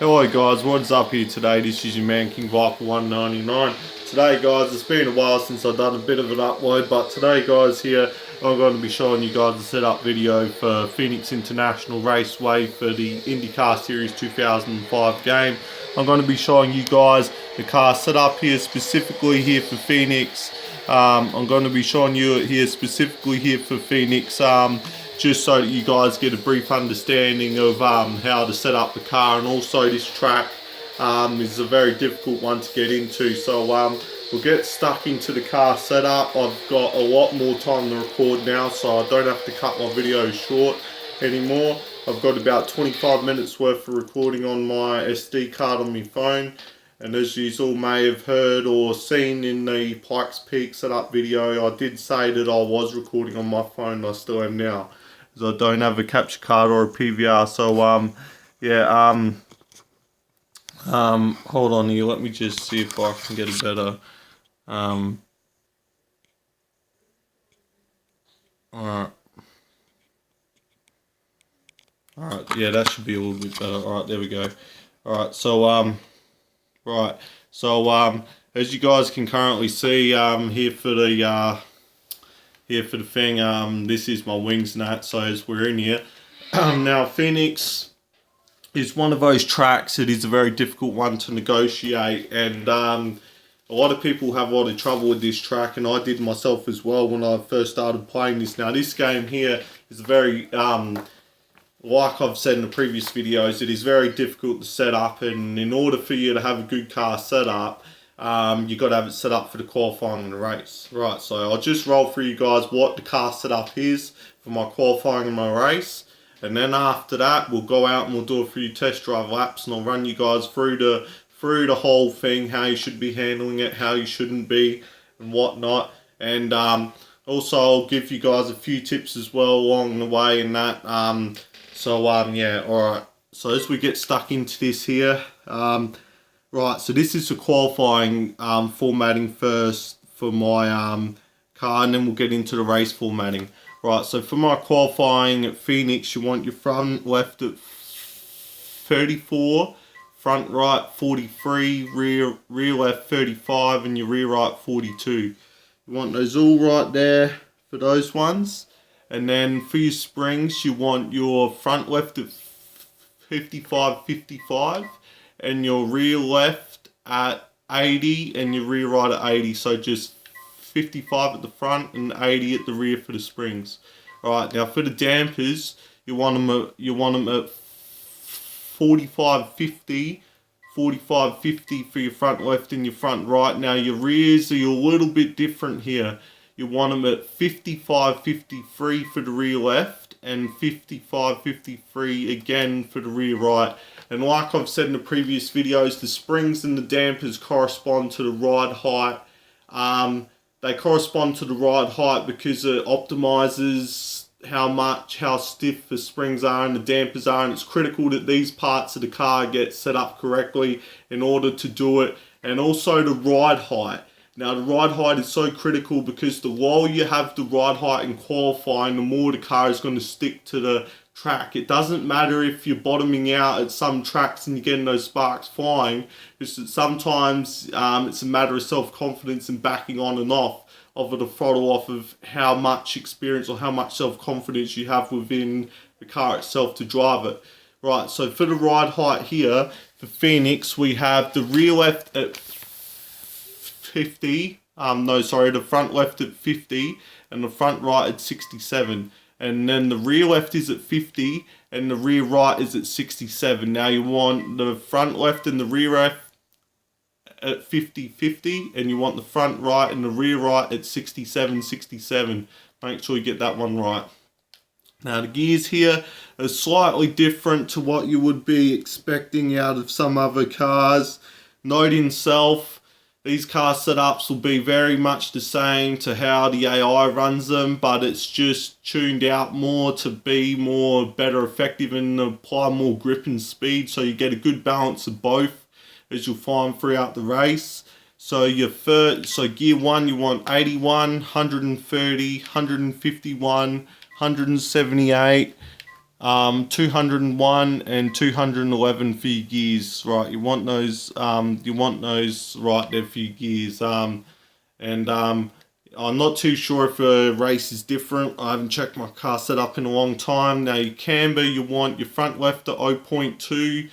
Hello guys, what's up here today? This is your man King Viper 199. Today guys, it's been a while since I've done a bit of an upload, but today guys here, I'm going to be showing you guys a setup video for Phoenix International Raceway for the IndyCar Series 2005 game. I'm going to be showing you guys the car setup here specifically here for Phoenix. I'm going to be showing you it here specifically here for Phoenix. Just so that you guys get a brief understanding of how to set up the car, and also this track is a very difficult one to get into. So we'll get stuck into the car setup. I've got a lot more time to record now, so I don't have to cut my video short anymore. I've got about 25 minutes worth of recording on my SD card on my phone. And as you all may have heard or seen in the Pikes Peak setup video, I did say that I was recording on my phone. I still am now, because I don't have a capture card or a PVR. So hold on here. Let me just see if I can get a better. Alright, yeah, that should be a little bit better. Alright, there we go. Alright, so right, so as you guys can currently see, here for the thing, this is my wings and that. So as we're in here, now Phoenix is one of those tracks. It is a very difficult one to negotiate, and a lot of people have a lot of trouble with this track, and I did myself as well when I first started playing this. Now this game here is very like I've said in the previous videos, it is very difficult to set up, and in order for you to have a good car set up, you've got to have it set up for the qualifying and the race. Right, so I'll just roll through you guys what the car setup is for my qualifying and my race, and then after that we'll go out and we'll do a few test drive laps, and I'll run you guys through the whole thing, how you should be handling it, how you shouldn't be, and whatnot. And also I'll give you guys a few tips as well along the way in that. Yeah, alright. So as we get stuck into this here, right, so this is the qualifying formatting first for my car, and then we'll get into the race formatting. Right, so for my qualifying at Phoenix, you want your front left at 34, front right 43, rear left 35, and your rear right 42. You want those all right there for those ones. And then for your springs, you want your front left at 55, and your rear left at 80, and your rear right at 80. So just 55 at the front and 80 at the rear for the springs. Alright, now for the dampers, you want them at 45, 50 for your front left and your front right. Now your rears are a little bit different here. You want them at 55, 53 for the rear left, and 55, 53 again for the rear right. And like I've said in the previous videos, the springs and the dampers correspond to the ride height. They correspond to the ride height because it optimizes how stiff the springs are and the dampers are, and it's critical that these parts of the car get set up correctly in order to do it. And also the ride height. Now the ride height is so critical because the lower you have the ride height in qualifying, the more the car is going to stick to the track. It doesn't matter if you're bottoming out at some tracks and you're getting those sparks flying, just that sometimes it's a matter of self-confidence and backing on and off of the throttle, off of how much experience or how much self-confidence you have within the car itself to drive it. Right, so for the ride height here, for Phoenix, we have the rear left at 50, the front left at 50 and the front right at 67, and then the rear left is at 50 and the rear right is at 67. Now you want the front left and the rear left at 50, and you want the front right and the rear right at 67. Make sure you get that one right. Now the gears here are slightly different to what you would be expecting out of some other cars. Note in self, these car setups will be very much the same to how the AI runs them, but it's just tuned out more to be better effective and apply more grip and speed, so you get a good balance of both, as you'll find throughout the race. So gear 1, you want 81, 130, 151, 178, 201 and 211 for your gears, right? You want those right there for your gears. I'm not too sure if a race is different. I haven't checked my car setup in a long time. Now your camber, you want your front left at 0.2,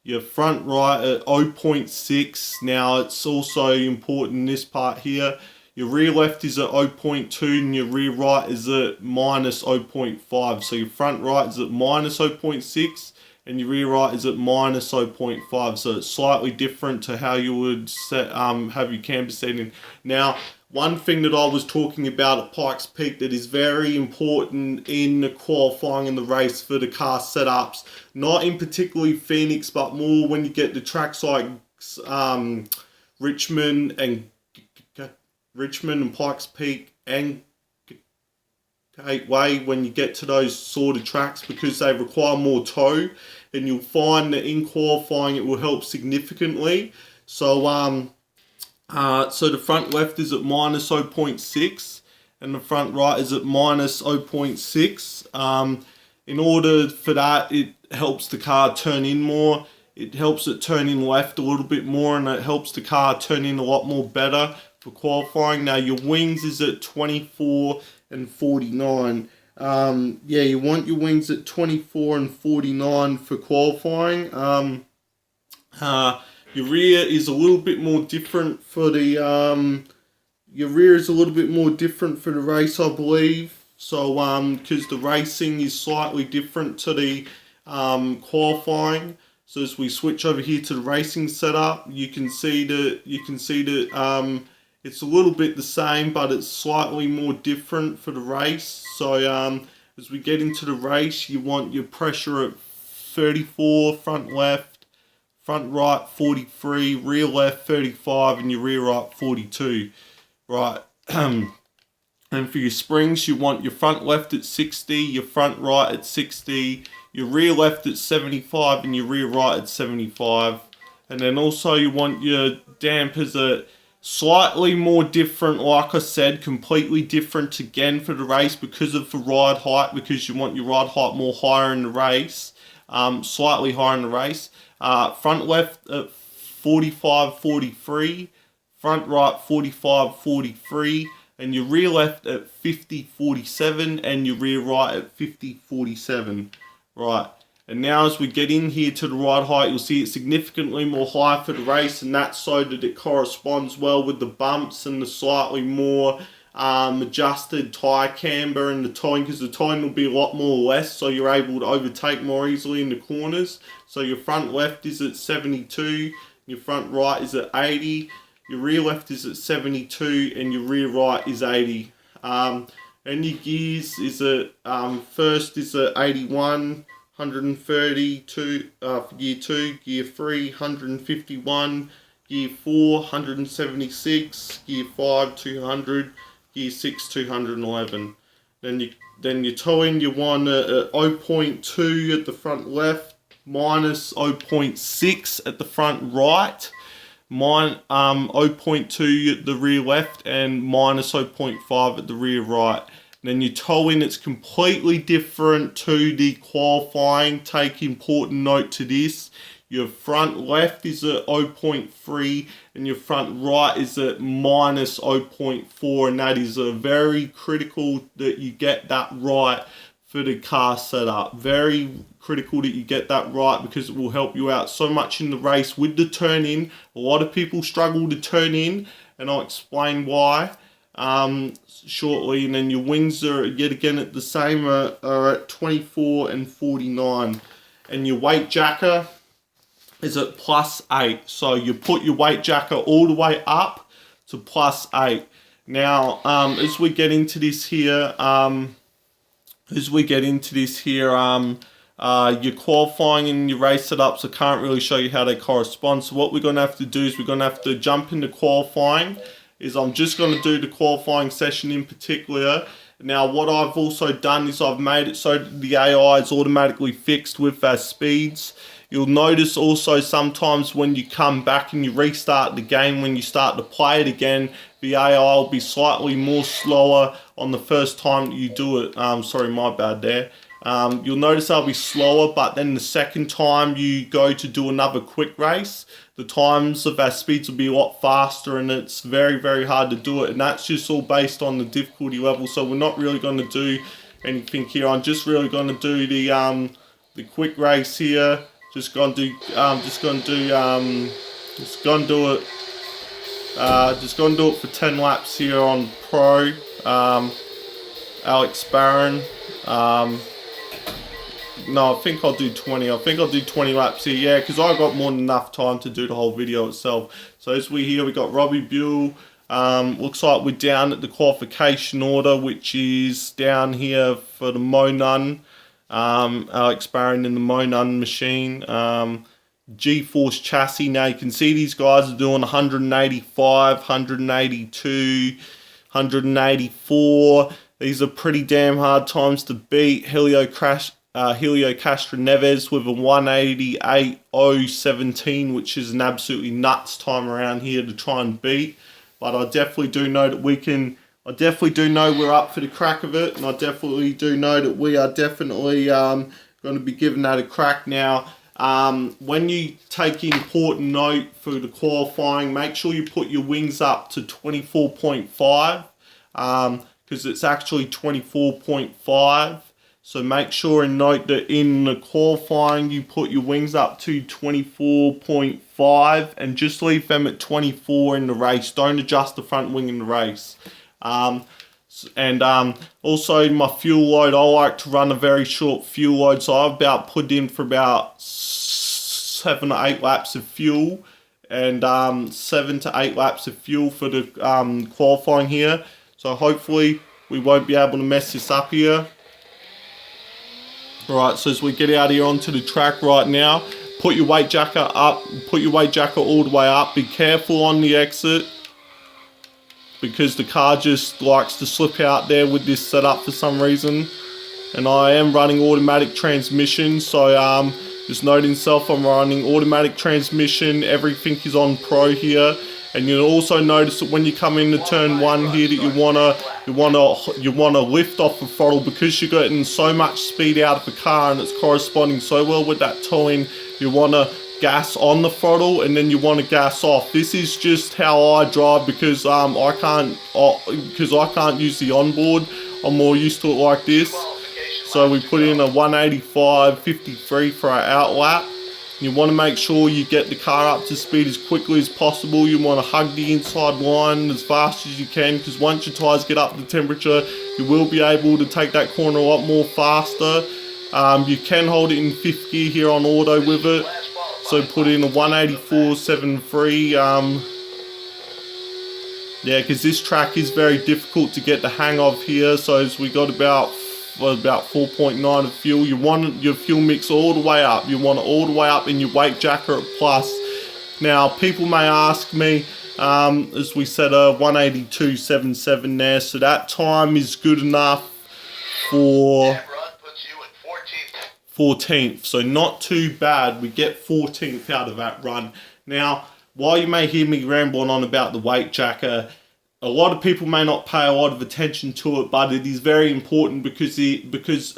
your front right at 0.6. Now it's also important in this part here. Your rear left is at 0.2 and your rear right is at minus 0.5. So your front right is at minus 0.6 and your rear right is at minus 0.5. So it's slightly different to how you would set have your camber setting. Now, one thing that I was talking about at Pikes Peak that is very important in the qualifying in the race for the car setups, not in particularly Phoenix, but more when you get to tracks like Richmond and Pikes Peak and Gateway, when you get to those sort of tracks, because they require more tow, and you'll find that in qualifying it will help significantly. So so the front left is at minus 0.6 and the front right is at minus 0.6. In order for that, it helps the car turn in more. It helps it turn in left a little bit more, and it helps the car turn in a lot more better for qualifying. Now your wings is at 24 and 49. Yeah, you want your wings at 24 and 49 for qualifying. Your rear is a little bit more different for the race, I believe. So because the racing is slightly different to the qualifying. So as we switch over here to the racing setup, you can see that it's a little bit the same, but it's slightly more different for the race. So as we get into the race, you want your pressure at 34 front left, front right 43, rear left 35, and your rear right 42. Right. And for your springs, you want your front left at 60, your front right at 60, your rear left at 75, and your rear right at 75. And then also you want your dampers at slightly more different, like I said, completely different again for the race because of the ride height, because you want your ride height more higher in the race, slightly higher in the race. Front left at 45, 43, front right 45, 43, and your rear left at 50, 47, and your rear right at 50, 47. Right, and now as we get in here to the ride height, you'll see it's significantly more high for the race, and that's so that it corresponds well with the bumps and the slightly more adjusted tyre camber and the towing, because the towing will be a lot more or less, so you're able to overtake more easily in the corners. So your front left is at 72, your front right is at 80, your rear left is at 72, and your rear right is 80. And your gears is at first is at 81, 132 for gear 2, gear 3, 151, gear 4, 176, gear 5, 200, gear 6, 211. Then you tow in your one at 0.2 at the front left, minus 0.6 at the front right, 0.2 at the rear left, and minus 0.5 at the rear right. Then your tow in, it's completely different to the qualifying. Take important note to this. Your front left is at 0.3 and your front right is at minus 0.4, and that is very critical that you get that right for the car setup. Very critical that you get that right, because it will help you out so much in the race with the turn in. A lot of people struggle to turn in, and I'll explain why shortly. And then your wings are yet again at the same, are at 24 and 49, and your weight jacker is at +8. So you put your weight jacker all the way up to +8. Now as we get into this here, your qualifying and your race setups, I can't really show you how they correspond. So what we're going to have to do is we're going to have to jump into qualifying. I'm just going to do the qualifying session in particular. Now what I've also done is I've made it so that the AI is automatically fixed with their speeds. You'll notice also sometimes when you come back and you restart the game, when you start to play it again, the AI will be slightly more slower on the first time that you do it. Sorry, my bad there. You'll notice they'll be slower, but then the second time you go to do another quick race, the times of our speeds will be a lot faster, and it's very, very hard to do it. And that's just all based on the difficulty level. So we're not really going to do anything here. I'm just really going to do the quick race here. Just going to do it for 10 laps here on Pro. Alex Barron. No, I think I'll do 20. I think I'll do 20 laps here. Yeah, because I got more than enough time to do the whole video itself. So as we got Robbie Buell. Looks like we're down at the qualification order, which is down here for the Mo-Nun. Alex Barron in the Mo-Nun machine. G-Force chassis. Now you can see these guys are doing 185, 182, 184. These are pretty damn hard times to beat. Helio Castroneves with a 188.017, which is an absolutely nuts time around here to try and beat. But I definitely do know that we can. I definitely do know we're up for the crack of it, and I definitely do know that we are definitely going to be giving that a crack. Now, when you take important note for the qualifying, make sure you put your wings up to 24.5, because it's actually 24.5. So make sure and note that in the qualifying you put your wings up to 24.5 and just leave them at 24 in the race. Don't adjust the front wing in the race. Also my fuel load, I like to run a very short fuel load, so I've about put in for about 7 to 8 laps of fuel, and 7 to 8 laps of fuel for the qualifying here. So hopefully we won't be able to mess this up here. Alright, so as we get out here onto the track right now, put your weight jacket up, put your weight jacket all the way up. Be careful on the exit, because the car just likes to slip out there with this setup for some reason. And I am running automatic transmission, so just noting self, I'm running automatic transmission. Everything is on Pro here. And you'll also notice that when you come into turn 1 here, that you wanna lift off the throttle, because you're getting so much speed out of the car and it's corresponding so well with that towing. You wanna gas on the throttle and then you wanna gas off. This is just how I drive, because I can't use the onboard. I'm more used to it like this. So we put in a 185.53 for our out lap. You want to make sure you get the car up to speed as quickly as possible. You want to hug the inside line as fast as you can, because once your tyres get up to temperature, you will be able to take that corner a lot more faster. You can hold it in 5th gear here on auto with it. So put in a 184.73. Yeah, because this track is very difficult to get the hang of here. So as we got about 4.9 of fuel. You want your fuel mix all the way up. You want it all the way up in your weight jacket plus. Now, people may ask me, as we said, a 182.77 there. So that time is good enough for 14th. So not too bad. We get 14th out of that run. Now, while you may hear me rambling on about the weight jacket, a lot of people may not pay a lot of attention to it, but it is very important, because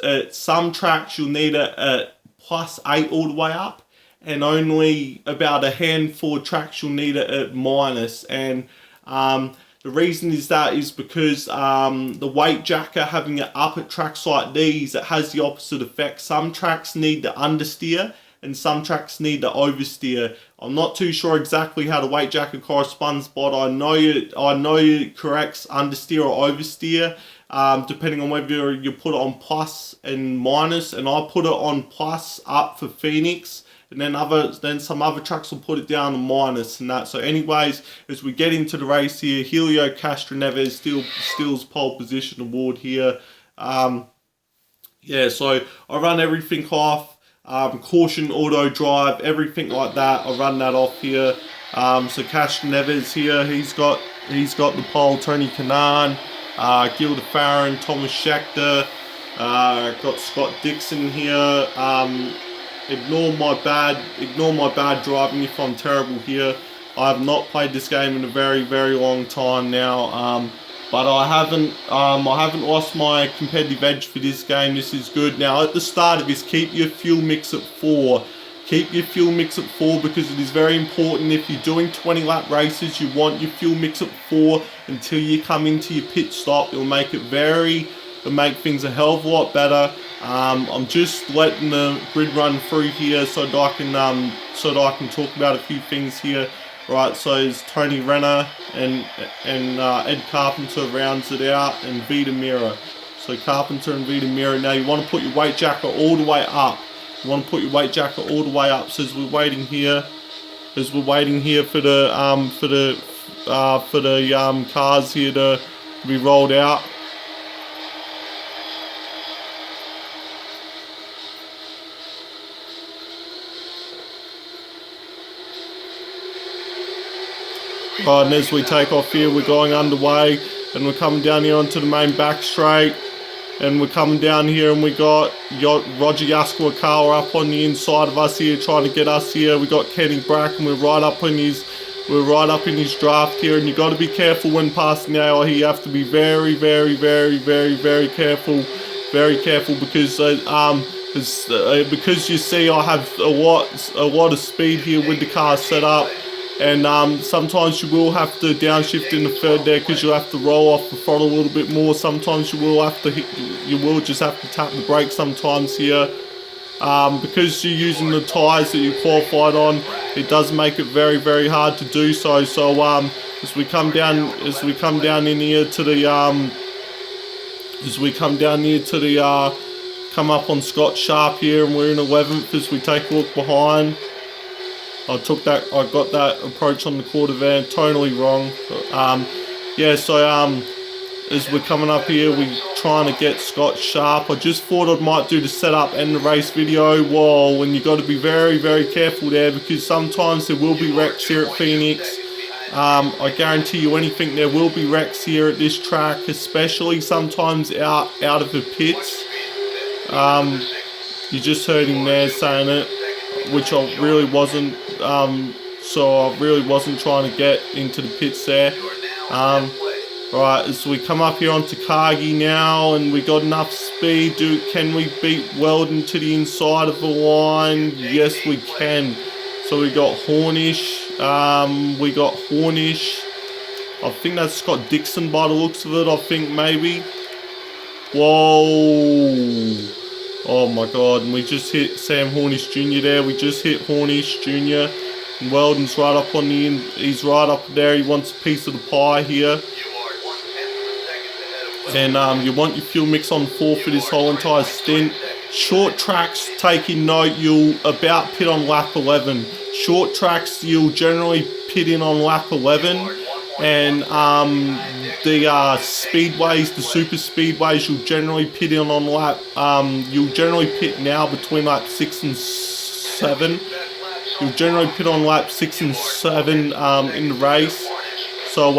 at some tracks you'll need a +8 all the way up, and only about a handful of tracks you'll need it at minus. And the reason is because the weight jacket, having it up at tracks like these, it has the opposite effect. Some tracks need the understeer and some tracks need the oversteer. I'm not too sure exactly how the weight jacket corresponds, but I know it corrects understeer or oversteer, depending on whether you put it on plus and minus. And I put it on plus up for Phoenix, and then some other tracks will put it down to minus and that. So anyways, as we get into the race here, Helio Castroneves steals pole position award here. Yeah, so I run everything off. Caution, auto drive, everything like that. I run that off here. So Castroneves here, he's got the pole. Tony Kanaan, Gilda Farron, Thomas Scheckter, got Scott Dixon here. Ignore my bad driving if I'm terrible here. I have not played this game in a very, very long time now. But I haven't lost my competitive edge for this game. This is good. Now at the start of this, keep your fuel mix at 4. Keep your fuel mix at 4 because it is very important. If you're doing 20 lap races, you want your fuel mix at 4 until you come into your pit stop. It'll make things a hell of a lot better. I'm just letting the grid run through here so that I can talk about a few things here. Right, so it's Tony Renner and Ed Carpenter rounds it out, and Vita Mira. So Carpenter and Vita Mira. Now you want to put your weight jacket all the way up. You want to put your weight jacket all the way up. So as we're waiting here for the cars here to be rolled out. Right, and as we take off here, we're going underway, and we're coming down here onto the main back straight, and we're coming down here, and we got Roger Yaskuakawa up on the inside of us here, trying to get us here. We got Kenny Brack, and we're right up in his draft here, and you got to be careful when passing the AI. You have to be very, very, very, very, very careful, because you see I have a lot of speed here with the car set up. And sometimes you will have to downshift in the third there because you'll have to roll off the throttle a little bit more. Sometimes you will just have to tap the brakes sometimes here. Because you're using the tyres that you qualified on, it does make it very, very hard to do so. So as we come down in here to the come up on Scott Sharp here, and we're in 11th as we take a look behind. I got that approach on the quarter van totally wrong. As we're coming up here, we're trying to get Scott Sharp. I just thought I might do the setup and the race video. Whoa, and you got to be very, very careful there because sometimes there will be wrecks here at Phoenix. I guarantee you anything, there will be wrecks here at this track, especially sometimes out of the pits. You just heard him there saying it, which I really wasn't. So I really wasn't trying to get into the pits there. Right, so we come up here onto Cargie now, and we got enough speed. Can we beat Weldon to the inside of the line? Yes, we can. So we got Hornish. I think that's Scott Dixon by the looks of it. I think maybe. Whoa. Oh my God, and we just hit Sam Hornish Jr. there. We just hit Hornish Jr. And Weldon's right up on the end. He's right up there. He wants a piece of the pie here. And you want your fuel mix on 4 for this whole entire stint. Short tracks, taking note, you'll about pit on lap 11. Short tracks, you'll generally pit in on lap 11. And the speedways, the super speedways, you'll generally pit in on lap. You'll generally pit now between lap 6 and 7. You'll generally pit on lap 6 and 7 in the race. So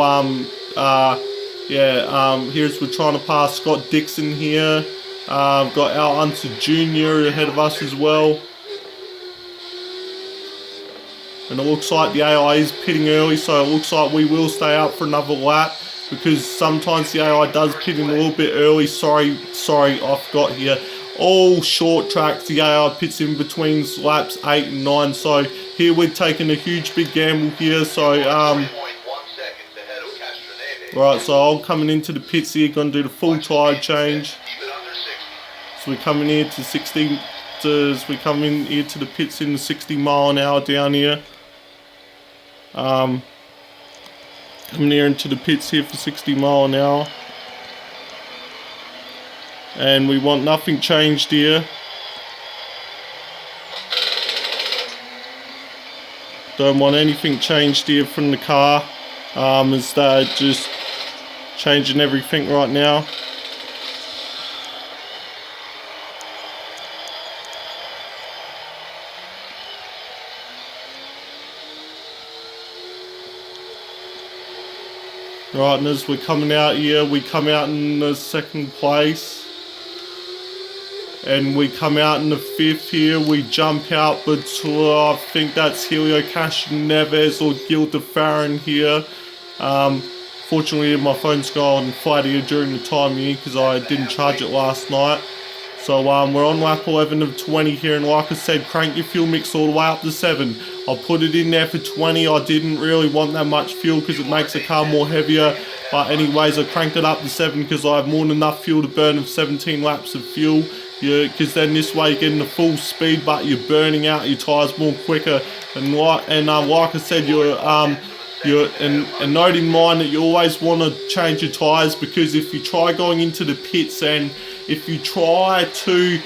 here's we're trying to pass Scott Dixon here. Got Al Unser Jr. ahead of us as well. And it looks like the AI is pitting early, so it looks like we will stay out for another lap because sometimes the AI does pit in a little bit early. Sorry, I forgot here. All short tracks, the AI pits in between laps 8 and 9. So here we're taking a huge big gamble here. So right, so I'm coming into the pits here, gonna do the full tyre change. So we're coming here to 60. As we come in here to the pits in the 60 mile an hour down here. Coming here into the pits here for 60 mile an hour. And we want nothing changed here. Don't want anything changed here from the car. As they're just changing everything right now. Right, and as we're coming out here, we come out in the 2nd place. And we come out in the 5th here. We jump out between, I think that's Helio Castroneves or Gil DeFarron here. Fortunately, my phone's gone flat here during the time here because I didn't charge it last night. So we're on lap 11 of 20 here, and like I said, crank your fuel mix all the way up to 7. I put it in there for 20. I didn't really want that much fuel because it makes the car more heavier. But anyways, I cranked it up to 7 because I have more than enough fuel to burn of 17 laps of fuel. Because then this way you're getting the full speed, but you're burning out your tyres more quicker. And like I said, and note in mind that you always want to change your tyres, because if you try going into the pits and if you try to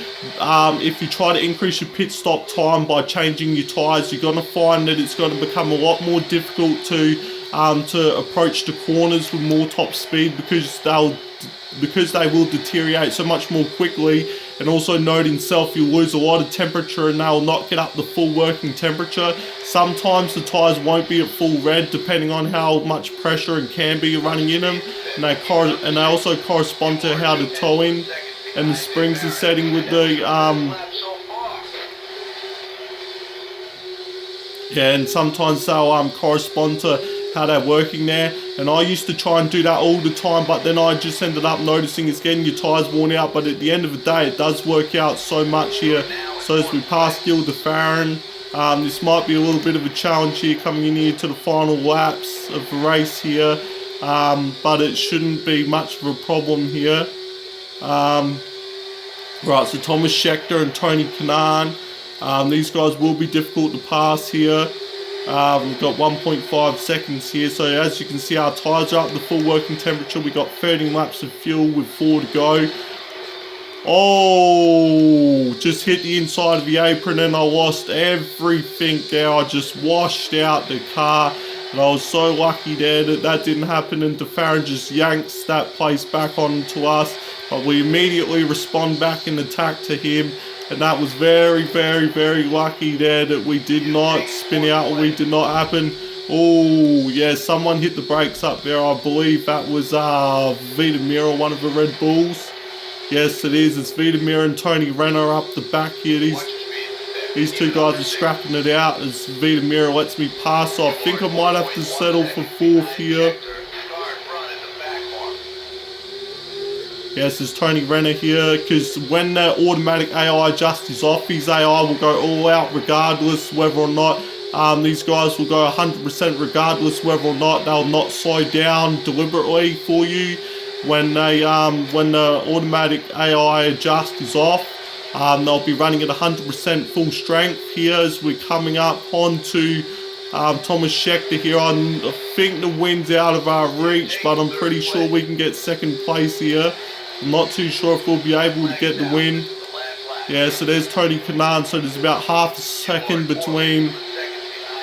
increase your pit stop time by changing your tyres, you're going to find that it's going to become a lot more difficult to approach the corners with more top speed, because they will deteriorate so much more quickly. And also note in self, you'll lose a lot of temperature and they'll not get up the full working temperature. Sometimes the tyres won't be at full red depending on how much pressure and camber you're running in them, and they also correspond to how the towing and the springs are setting with the and sometimes they'll correspond to how they're working there. And I used to try and do that all the time, but then I just ended up noticing it's getting your tyres worn out. But at the end of the day, it does work out so much here. So as we pass Gil de Farron, this might be a little bit of a challenge here coming in here to the final laps of the race here, but it shouldn't be much of a problem here. Right, so Thomas Scheckter and Tony Kanaan, these guys will be difficult to pass here. We've got 1.5 seconds here, so as you can see, our tyres are up to full working temperature. We've got 13 laps of fuel with 4 to go. Oh, just hit the inside of the apron and I lost everything there. I just washed out the car, and I was so lucky there that that didn't happen, and de Farron just yanks that place back onto us. But we immediately respond back in attack to him. And that was very, very, very lucky there that we did not spin out, or we did not happen. Oh, yeah, someone hit the brakes up there. I believe that was Vita Mira, one of the Red Bulls. Yes, it is. It's Vita Mira and Tony Renner up the back here. These two guys are scrapping it out as Vita Mira lets me pass. So I think I might have to settle for 4th here. Yes, there's Tony Renner here, because when the automatic AI adjust is off, his AI will go all out regardless whether or not, these guys will go 100% regardless whether or not they'll not slow down deliberately for you when the automatic AI adjust is off. They'll be running at 100% full strength here as we're coming up onto Thomas Scheckter here. I think the wind's out of our reach, but I'm pretty sure we can get second place here. I'm not too sure if we'll be able to get the win. Yeah, so there's Tony Kanaan. So there's about half a second between.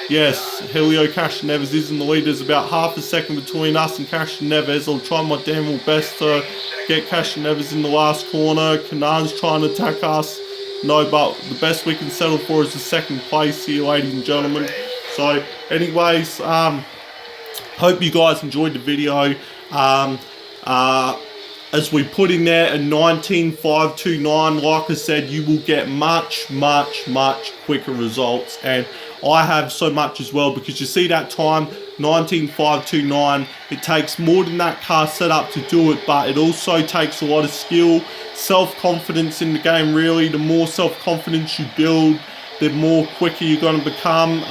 Yes, Helio Castroneves is in the lead. There's about half a second between us and Castroneves. I'll try my damn best to get Castroneves in the last corner. Kanaan's trying to attack us. No, but the best we can settle for is the second place here, ladies and gentlemen. So, anyways, hope you guys enjoyed the video. As we put in there a 19.529, like I said, you will get much, much, much quicker results. And I have so much as well, because you see that time, 19.529, it takes more than that car set up to do it, but it also takes a lot of skill, self-confidence in the game, really. The more self-confidence you build, the more quicker you're going to become.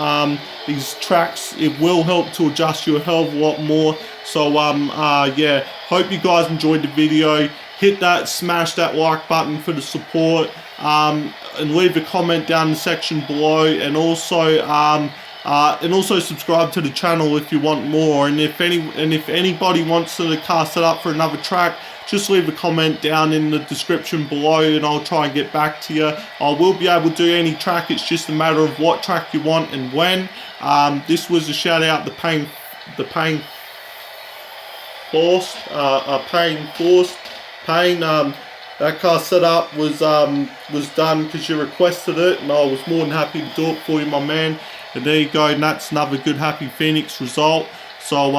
These tracks, it will help to adjust you a hell of a lot more. So yeah, hope you guys enjoyed the video. Hit that, smash that like button for the support, and leave a comment down in the section below, and also subscribe to the channel if you want more. And if anybody wants the car set up for another track, just leave a comment down in the description below and I'll try and get back to you. I will be able to do any track, it's just a matter of what track you want and when. This was a shout out to Payne Force. Payne, that car setup was done because you requested it, and I was more than happy to do it for you, my man. And there you go, and that's another good Happy Phoenix result. So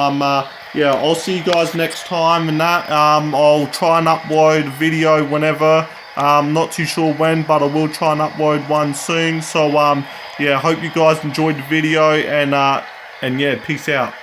yeah, I'll see you guys next time, and that I'll try and upload a video whenever. Not too sure when, but I will try and upload one soon. So yeah, hope you guys enjoyed the video, and yeah, peace out.